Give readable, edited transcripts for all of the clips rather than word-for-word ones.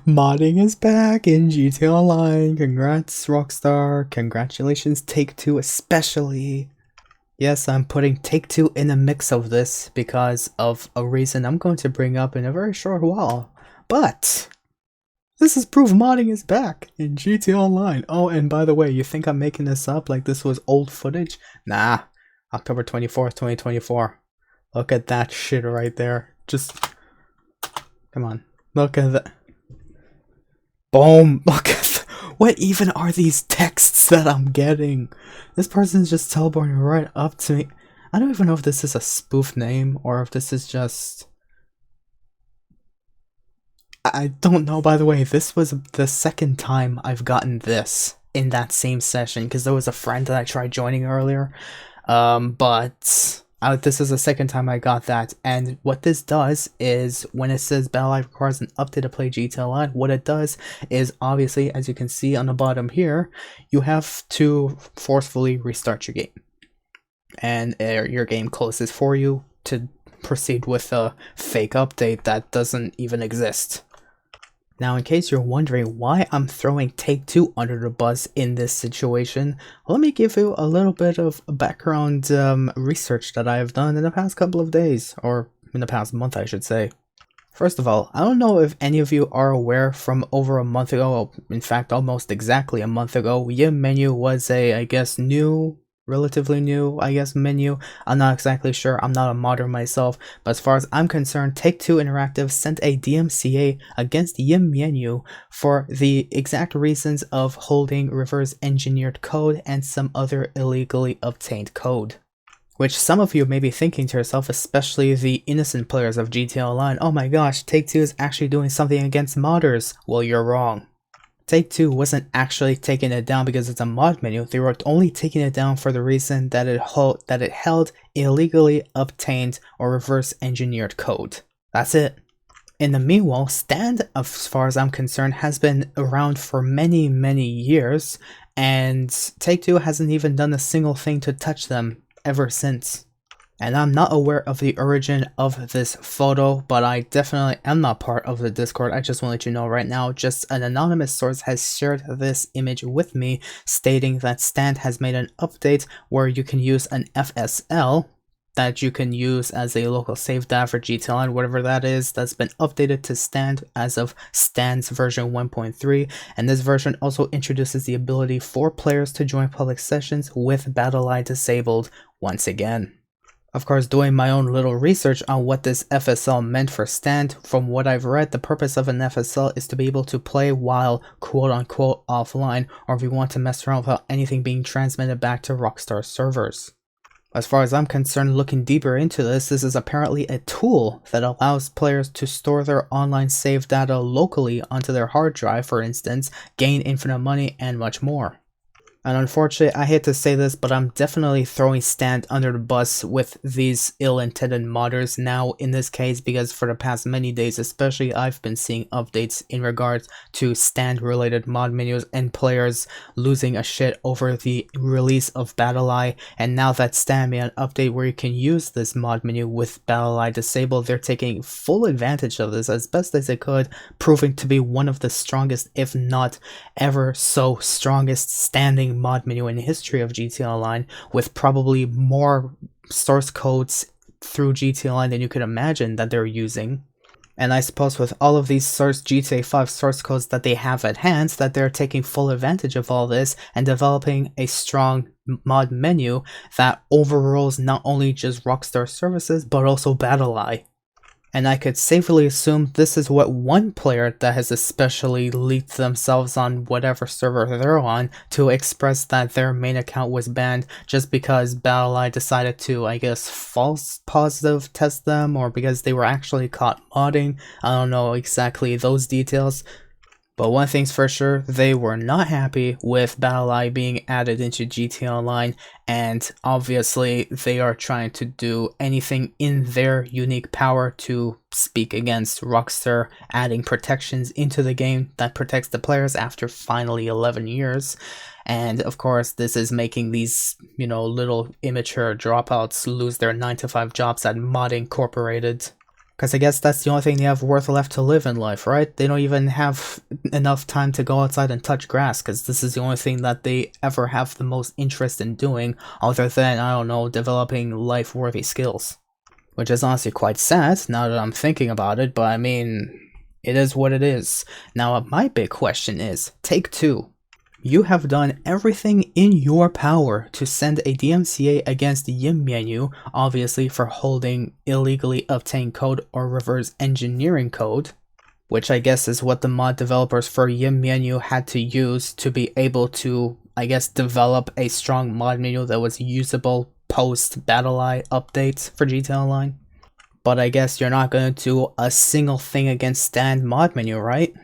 Modding is back in GTA Online. Congrats, Rockstar. Congratulations, Take-Two especially. Yes, I'm putting Take-Two in the mix of this because of a reason I'm going to bring up in a very short while. But this is proof modding is back in GTA Online. Oh, and by the way, you think I'm making this up like this was old footage? Nah, October 24th, 2024. Look at that shit right there. Just, come on. Look at that. Boom! Look at what even are these texts that I'm getting? This person's just teleporting right up to me. I don't even know if this is a spoof name or if this is just... I don't know, by the way. This was the second time I've gotten this in that same session because there was a friend that I tried joining earlier. But this is the second time I got that, and what this does is when it says BattlEye requires an update to play GTA Online, what it does is obviously, as you can see on the bottom here, you have to forcefully restart your game, and your game closes for you to proceed with a fake update that doesn't even exist. Now, in case you're wondering why I'm throwing Take-Two under the bus in this situation, let me give you a little bit of background research that I have done in the past couple of days, or in the past month, I should say. First of all, I don't know if any of you are aware from over a month ago, in fact, almost exactly a month ago, Yim Menu was a, I guess, relatively new, menu. I'm not exactly sure, I'm not a modder myself, but as far as I'm concerned, Take-Two Interactive sent a DMCA against Yim Menu for the exact reasons of holding reverse engineered code and some other illegally obtained code. Which some of you may be thinking to yourself, especially the innocent players of GTA Online, oh my gosh, Take-Two is actually doing something against modders. Well, you're wrong. Take-Two wasn't actually taking it down because it's a mod menu. They were only taking it down for the reason that it held illegally obtained or reverse engineered code. That's it. In the meanwhile, Stand, as far as I'm concerned, has been around for many, many years, and Take-Two hasn't even done a single thing to touch them ever since. And I'm not aware of the origin of this photo, but I definitely am not part of the Discord. I just want to let you know right now, just an anonymous source has shared this image with me, stating that Stand has made an update where you can use an FSL that you can use as a local save data for GTA Online, whatever that is, that's been updated to Stand as of Stand's version 1.3, and this version also introduces the ability for players to join public sessions with BattlEye disabled once again. Of course, doing my own little research on what this FSL meant for Stand, from what I've read, the purpose of an FSL is to be able to play while quote-unquote offline, or if you want to mess around without anything being transmitted back to Rockstar servers. As far as I'm concerned, looking deeper into this is apparently a tool that allows players to store their online save data locally onto their hard drive, for instance, gain infinite money, and much more. And unfortunately, I hate to say this, but I'm definitely throwing Stand under the bus with these ill-intended modders now in this case, because for the past many days especially, I've been seeing updates in regards to Stand-related mod menus and players losing a shit over the release of BattlEye, and now that Stand made an update where you can use this mod menu with BattlEye disabled, they're taking full advantage of this as best as they could, proving to be one of the strongest, if not ever so strongest, standing mod menu in the history of GTA Online, with probably more source codes through GTA Online than you could imagine that they're using. And I suppose with all of these GTA 5 source codes that they have at hand, that they're taking full advantage of all this and developing a strong mod menu that overrules not only just Rockstar services, but also BattlEye. And I could safely assume this is what one player that has especially leaked themselves on whatever server they're on to express that their main account was banned just because BattlEye decided to, I guess, false positive test them, or because they were actually caught modding. I don't know exactly those details. But one thing's for sure, they were not happy with BattlEye being added into GTA Online, and obviously they are trying to do anything in their unique power to speak against Rockstar adding protections into the game that protects the players after finally 11 years. And of course, this is making these, little immature dropouts lose their 9-to-5 jobs at Mod Incorporated. Because I guess that's the only thing they have worth left to live in life, right? They don't even have enough time to go outside and touch grass, because this is the only thing that they ever have the most interest in doing, other than, I don't know, developing life-worthy skills. Which is honestly quite sad, now that I'm thinking about it, but I mean, it is what it is. Now, my big question is, Take-Two. You have done everything in your power to send a DMCA against Yin Menu, obviously for holding illegally obtained code or reverse engineering code, which I guess is what the mod developers for Yin Menu had to use to be able to, I guess, develop a strong mod menu that was usable post BattlEye updates for GTA Online. But I guess you're not going to do a single thing against stand mod menu, right?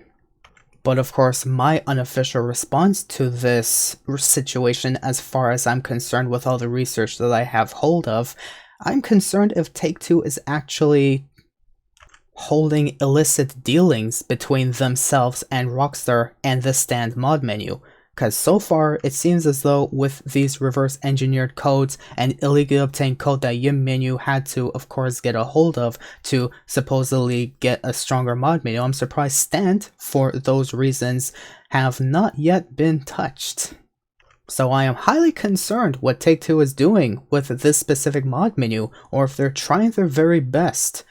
But of course, my unofficial response to this situation, as far as I'm concerned with all the research that I have hold of, I'm concerned if Take-Two is actually holding illicit dealings between themselves and Rockstar and the stand mod menu. Because so far, it seems as though with these reverse engineered codes and illegally obtained code that Yin Menu had to, of course, get a hold of to supposedly get a stronger mod menu, I'm surprised Stand, for those reasons, have not yet been touched. So I am highly concerned what Take-Two is doing with this specific mod menu, or if they're trying their very best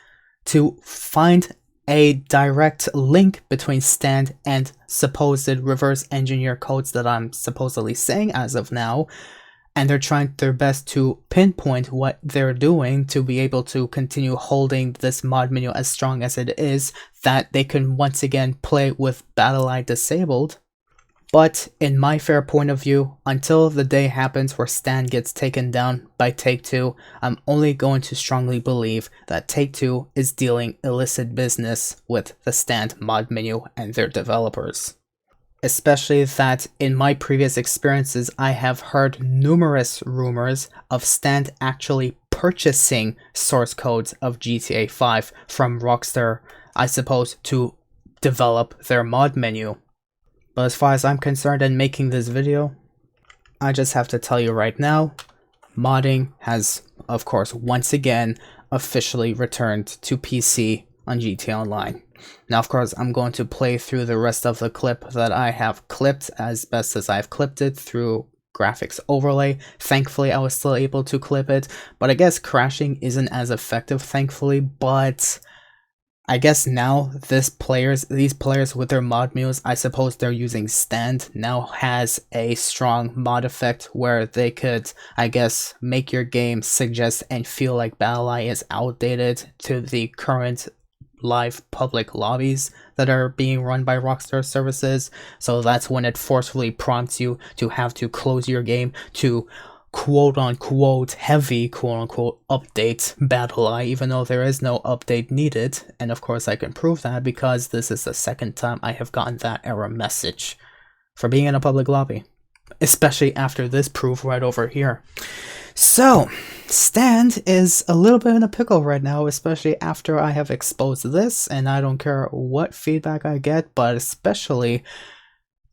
to find a direct link between stand and supposed reverse engineer codes that I'm supposedly saying as of now, and they're trying their best to pinpoint what they're doing to be able to continue holding this mod menu as strong as it is, that they can once again play with BattlEye disabled. But in my fair point of view, until the day happens where Stand gets taken down by Take-Two, I'm only going to strongly believe that Take-Two is dealing illicit business with the Stand mod menu and their developers. Especially that in my previous experiences, I have heard numerous rumors of Stand actually purchasing source codes of GTA 5 from Rockstar, I suppose, to develop their mod menu. But as far as I'm concerned in making this video, I just have to tell you right now, modding has, of course, once again officially returned to PC on GTA Online. Now, of course, I'm going to play through the rest of the clip that I have clipped as best as I've clipped it through graphics overlay. Thankfully, I was still able to clip it, but I guess crashing isn't as effective, thankfully, but I guess now these players with their mod menus, I suppose they're using Stand, now has a strong mod effect where they could, I guess, make your game suggest and feel like BattlEye is outdated to the current live public lobbies that are being run by Rockstar services. So that's when it forcefully prompts you to have to close your game to quote-unquote heavy quote-unquote update BattlEye, even though there is no update needed. And of course I can prove that because this is the second time I have gotten that error message for being in a public lobby, especially after this proof right over here. So Stand is a little bit in a pickle right now, especially after I have exposed this, and I don't care what feedback I get, but especially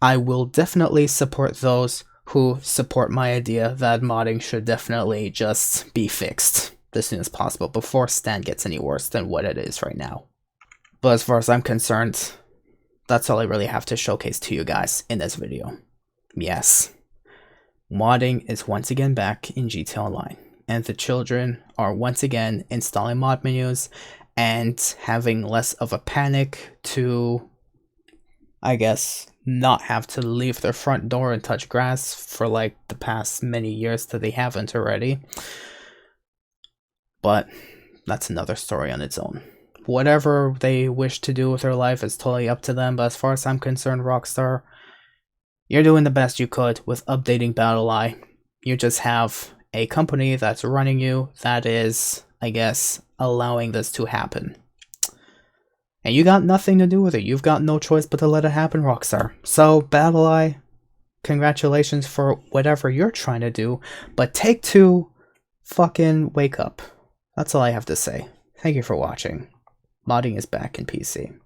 I will definitely support those who support my idea that modding should definitely just be fixed as soon as possible before Stand gets any worse than what it is right now. But as far as I'm concerned, that's all I really have to showcase to you guys in this video. Yes, modding is once again back in GTA Online, and the children are once again installing mod menus and having less of a panic to, I guess, not have to leave their front door and touch grass for like the past many years that they haven't already. But that's another story on its own. Whatever they wish to do with their life is totally up to them, but as far as I'm concerned, Rockstar, you're doing the best you could with updating BattlEye. You just have a company that's running you that is, I guess, allowing this to happen. And you got nothing to do with it. You've got no choice but to let it happen, Rockstar. So, BattlEye, congratulations for whatever you're trying to do, but Take-Two, fucking wake up. That's all I have to say. Thank you for watching. Modding is back in PC.